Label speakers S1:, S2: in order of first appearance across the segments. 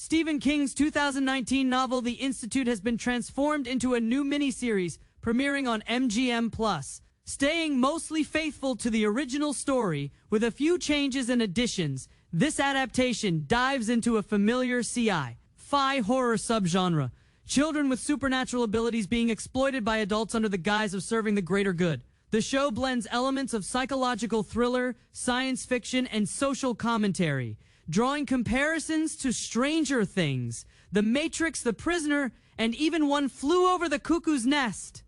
S1: Stephen King's 2019 novel The Institute has been transformed into a new miniseries premiering on MGM+. Staying mostly faithful to the original story, with a few changes and additions, this adaptation dives into a familiar sci-fi horror subgenre, children with supernatural abilities being exploited by adults under the guise of serving the greater good. The show blends elements of psychological thriller, science fiction, and social commentary, drawing comparisons to Stranger Things, The Matrix, The Prisoner, and even One Flew Over the Cuckoo's Nest.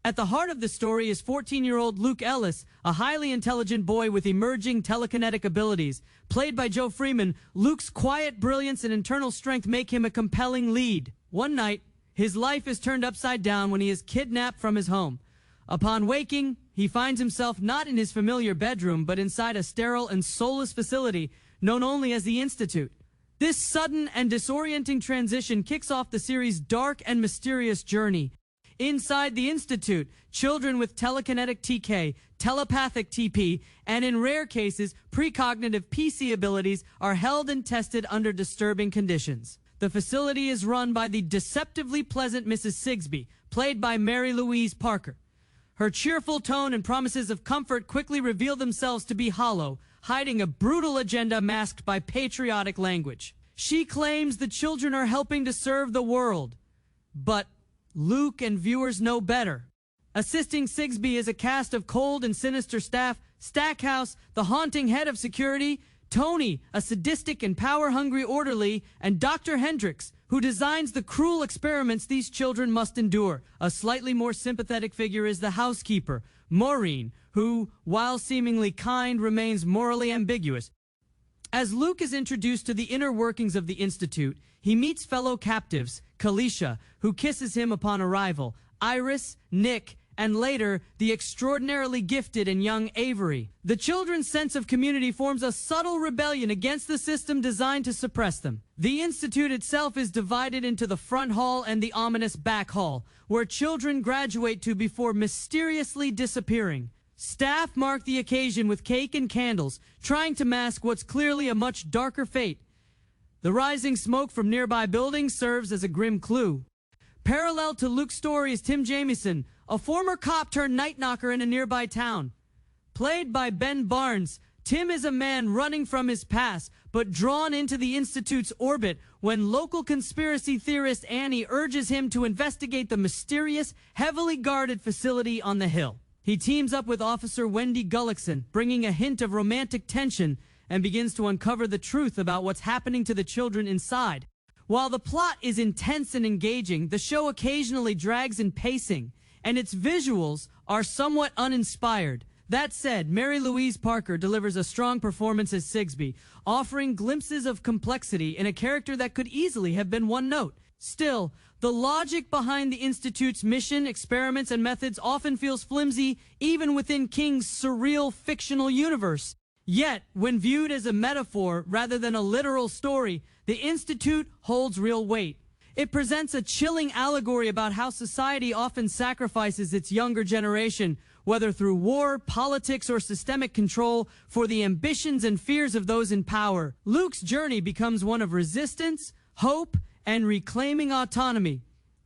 S1: At the heart of the story is 14-year-old Luke Ellis, a highly intelligent boy with emerging telekinetic abilities. Played by Joe Freeman, Luke's quiet brilliance and internal strength make him a compelling lead. One night, his life is turned upside down when he is kidnapped from his home. Upon waking, he finds himself not in his familiar bedroom, but inside a sterile and soulless facility known only as the Institute. This sudden and disorienting transition kicks off the series' dark and mysterious journey. Inside the Institute, children with telekinetic TK, telepathic TP, and in rare cases, precognitive PC abilities are held and tested under disturbing conditions. The facility is run by the deceptively pleasant Mrs. Sigsbee, played by Mary Louise Parker. Her cheerful tone and promises of comfort quickly reveal themselves to be hollow, hiding a brutal agenda masked by patriotic language. She claims the children are helping to serve the world, but Luke and viewers know better. Assisting Sigsbee is a cast of cold and sinister staff: Stackhouse, the haunting head of security, Tony, a sadistic and power-hungry orderly, and Dr. Hendricks, who designs the cruel experiments these children must endure. A slightly more sympathetic figure is the housekeeper, Maureen, who, while seemingly kind, remains morally ambiguous. As Luke is introduced to the inner workings of the Institute, he meets fellow captives, Kalisha, who kisses him upon arrival, Iris, Nick, and later, the extraordinarily gifted and young Avery. The children's sense of community forms a subtle rebellion against the system designed to suppress them. The Institute itself is divided into the front hall and the ominous back hall, where children graduate to before mysteriously disappearing. Staff mark the occasion with cake and candles, trying to mask what's clearly a much darker fate. The rising smoke from nearby buildings serves as a grim clue. Parallel to Luke's story is Tim Jamieson, a former cop turned night knocker in a nearby town. Played by Ben Barnes, Tim is a man running from his past, but drawn into the Institute's orbit when local conspiracy theorist Annie urges him to investigate the mysterious, heavily guarded facility on the hill. He teams up with Officer Wendy Gullickson, bringing a hint of romantic tension, and begins to uncover the truth about what's happening to the children inside. While the plot is intense and engaging, the show occasionally drags in pacing, and its visuals are somewhat uninspired. That said, Mary Louise Parker delivers a strong performance as Sigsbee, offering glimpses of complexity in a character that could easily have been one note. Still, the logic behind the Institute's mission, experiments, and methods often feels flimsy, even within King's surreal fictional universe. Yet, when viewed as a metaphor rather than a literal story, the Institute holds real weight. It presents a chilling allegory about how society often sacrifices its younger generation, whether through war, politics, or systemic control, for the ambitions and fears of those in power. Luke's journey becomes one of resistance, hope, and reclaiming autonomy.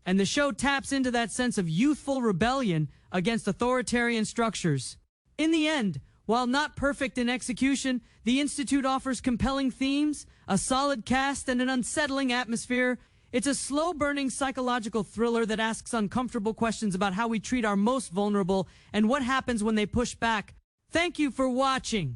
S1: And the show taps into that sense of youthful rebellion against authoritarian structures. In the end, while not perfect in execution, the Institute offers compelling themes, a solid cast, and an unsettling atmosphere. It's a slow-burning psychological thriller that asks uncomfortable questions about how we treat our most vulnerable and what happens when they push back. Thank you for watching.